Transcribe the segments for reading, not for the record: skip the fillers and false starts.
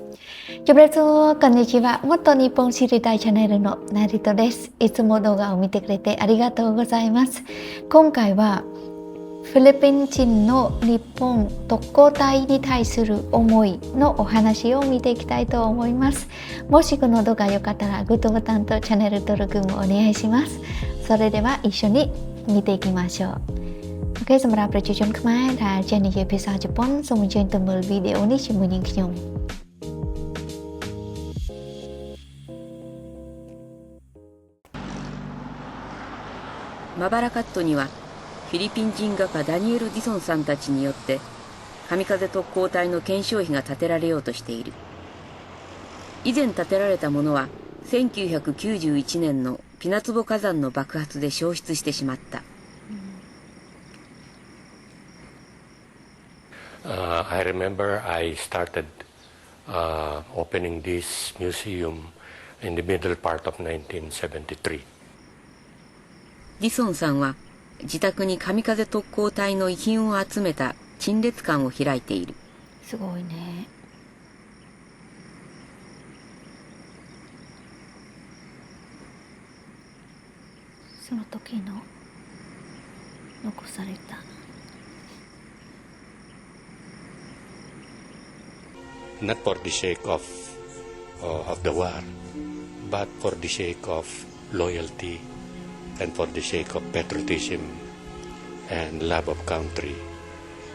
ジョブレツオこんにちは。もっと日本知りたいチャンネルのなりっとです。いつも動画を見てくれてありがとうございます。今回はフィリピン人の日本特攻隊に対する思いのお話を見ていきたいと思います。もしこの動画が良かったらグッドボタンとチャンネル登録もお願いします。それでは一緒に見ていきましょう。អូខេ សម្រាប់ប្រជាជនខ្មែរដែលចេះនិយាយភាសាជប៉ុនសូមអញ្ជើញទៅមើលវីដេអូនេះជាមួយនាងខ្ញុំ マバラカットにはフィリピン人画家ダニエル・ディソンさんたちによって神風特攻隊の顕彰碑が建てられようとしている。以前建てられたものは1991年のピナツボ火山の爆発で焼失してしまった。I remember I started opening this museum in the middle part of 1973. ディソンさんは自宅に神風特攻隊の遺品を集めた陳列館を開いている。すごいね。その時の残された Not for the sake of the war, but for the sake of loyalty and for the sake of patriotism and love of country.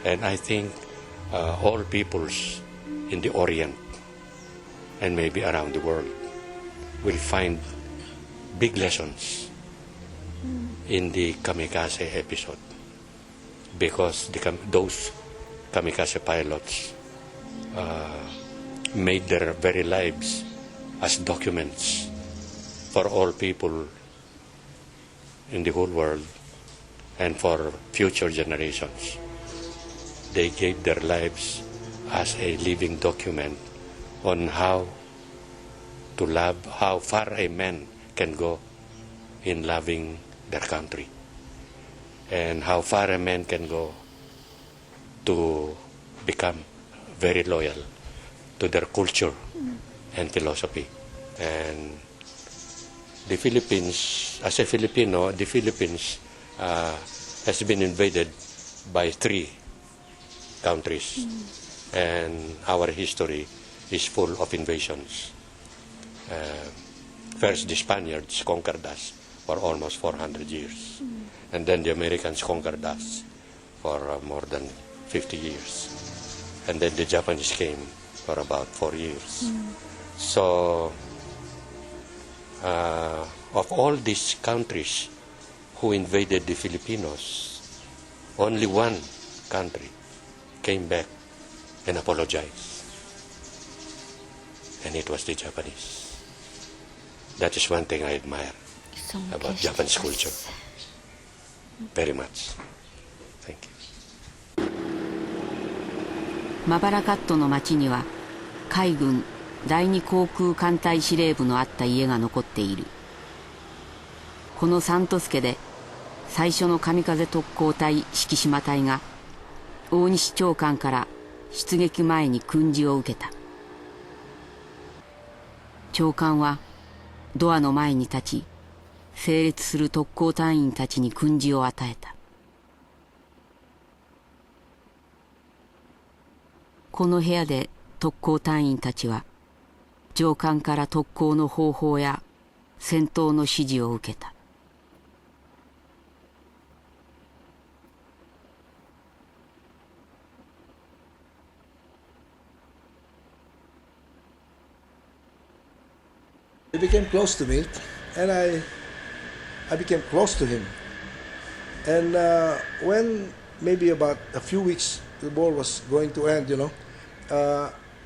And I think all peoples in the Orient and maybe around the world will find big lessons in the kamikaze episode, because those kamikaze pilots made their very lives as documents for all people in the whole world and for future generations. They gave their lives as a living document on how to love, how far a man can go in loving their country, and how far a man can go to become very loyal to their culture and philosophy. And the Philippines, as a Filipino, the Philippines has been invaded by 3 countries, and our history is full of invasions. First, the Spaniards conquered us for almost 400 years, and then the Americans conquered us for more than 50 years, and then the Japanese came for about 4 years. So of all these countries who invaded the Filipinos, only one country came back and apologized, and it was the Japanese. That is one thing I admire about Japanese culture very much. Thank you. マバラカットの町には海軍第二航空艦隊司令部のあった家が残っている。このサントスケで最初の神風特攻隊敷島隊が大西長官から出撃前に訓示を受けた。長官はドアの前に立ち、整列する特攻隊員たちに訓示を与えた。この部屋で特攻隊員たちは上官から特攻の方法や戦闘の指示を受けた。He became close to me, and I became close to him. And when maybe about a few weeks the war was going to end,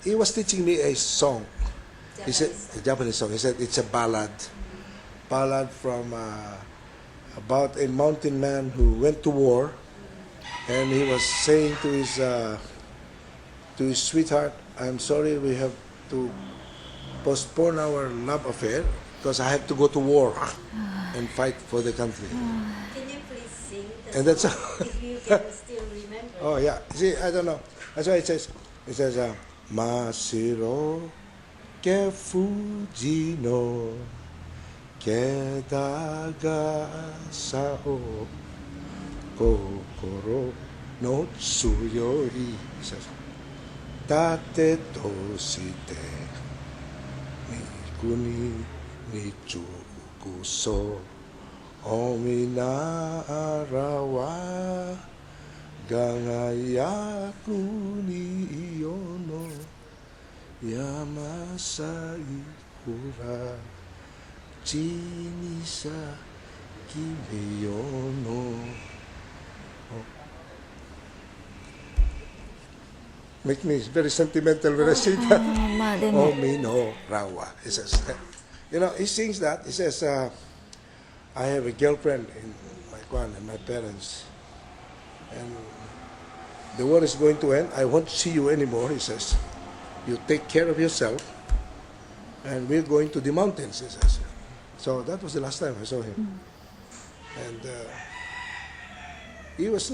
he was teaching me a song. He said a Japanese song. He said it's a ballad from about a mountain man who went to war, and he was saying to his sweetheart, "I'm sorry, we have to postpone our love affair because I have to go to war and fight for the country." Can you please sing the And that's song if you can still remember? Oh yeah. See, I don't know. That's why it says 真っ白け富士の気高さを心の強い盾として御国に尽くそうおみならは輝くに世の山さいくら地に咲きめよのMake me very sentimental when I say that. まあでも Omi no rawa. He says, he sings that. He says, I have a girlfriend in my kwan and my parents, and the war is going to end. I won't see you anymore. He says, you take care of yourself, and we're going to the mountains. He says. So that was the last time I saw him, and he was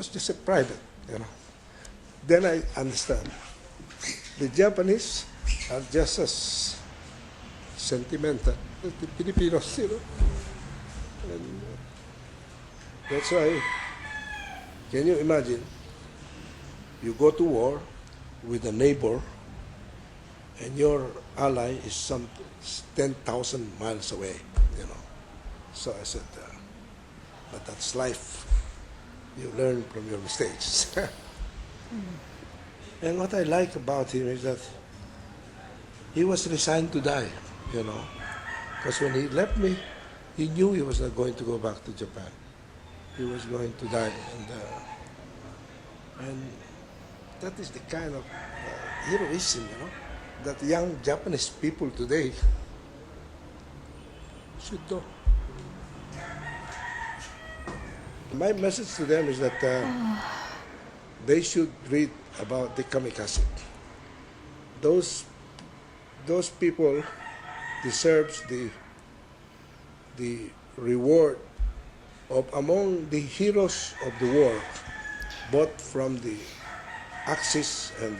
just a private, Then I understand. The Japanese are just as sentimental as the Filipinos, And that's why, can you imagine, you go to war with a neighbor and your ally is some 10,000 miles away, So I said, but that's life. You learn from your mistakes. And what I like about him is that he was resigned to die, Because when he left me, he knew he was not going to go back to Japan. He was going to die. And that is the kind of heroism, that young Japanese people today should know. My message to them is that they should read about the kamikaze. Those people deserves the reward of among the heroes of the war, both from the Axis and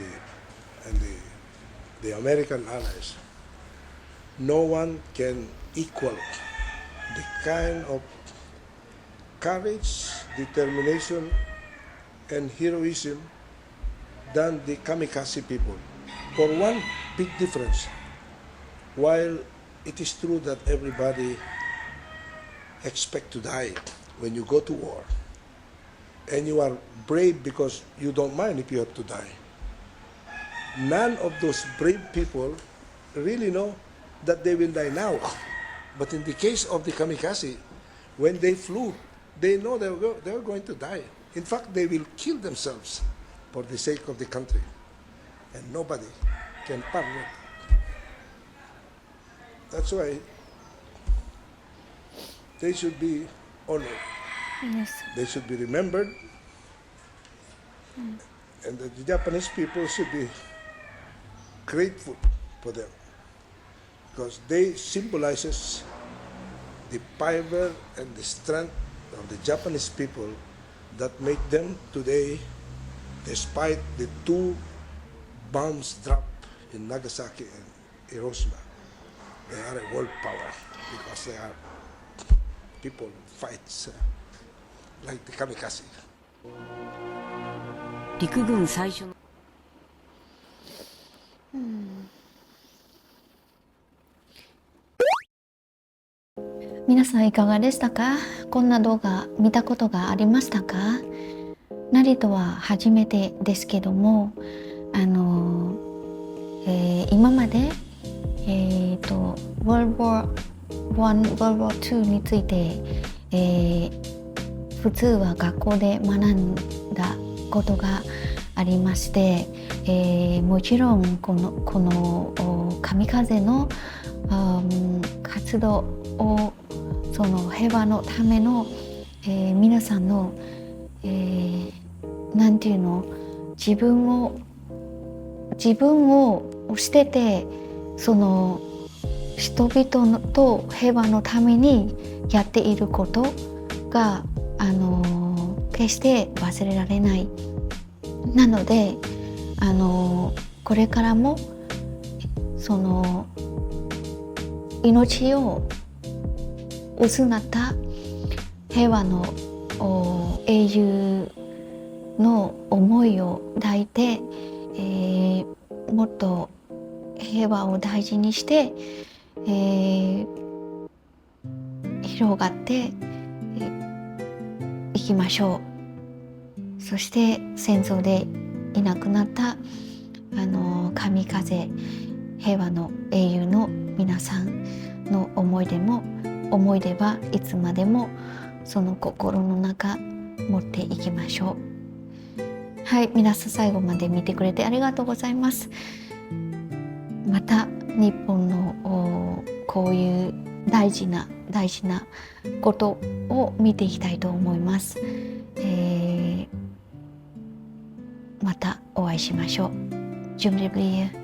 the American allies. No one can equal the kind of courage, determination, and heroism than the kamikaze people. For one big difference, while it is true that everybody expects to die when you go to war, and you are brave because you don't mind if you have to die, none of those brave people really know that they will die now. But in the case of the kamikaze, when they flew, they know they were going to die. In fact, they will kill themselves for the sake of the country. And nobody can permit. That's why they should be honored. Yes. They should be remembered. And the Japanese people should be grateful for them. Because they symbolizes the fiber and the strength of the Japanese people that make them today, despite the 2 bombs dropped in Nagasaki and Hiroshima, they are a world power because they are people who fight like the kamikaze. 陸軍最初の皆さんいかがでしたか？こんな動画見たことがありましたか？なりとは初めてですけども、今まで、World War I、World War II について、普通は学校で学んだことがありまして、もちろんこの神風の活動をその平和のための、皆さんの、なんていうの、自分を捨ててその人々と平和のためにやっていることが決して忘れられない。なのでこれからもその命を失った平和の英雄の思いを抱いて、もっと平和を大事にして、広がっていきましょう。そして戦争でいなくなった神風平和の英雄の皆さんの思い出はいつまでもその心の中持っていきましょう。はい、皆さん最後まで見てくれてありがとうございます。また日本のこういう大事なことを見ていきたいと思います。またお会いしましょう。Jumpa lagi ya.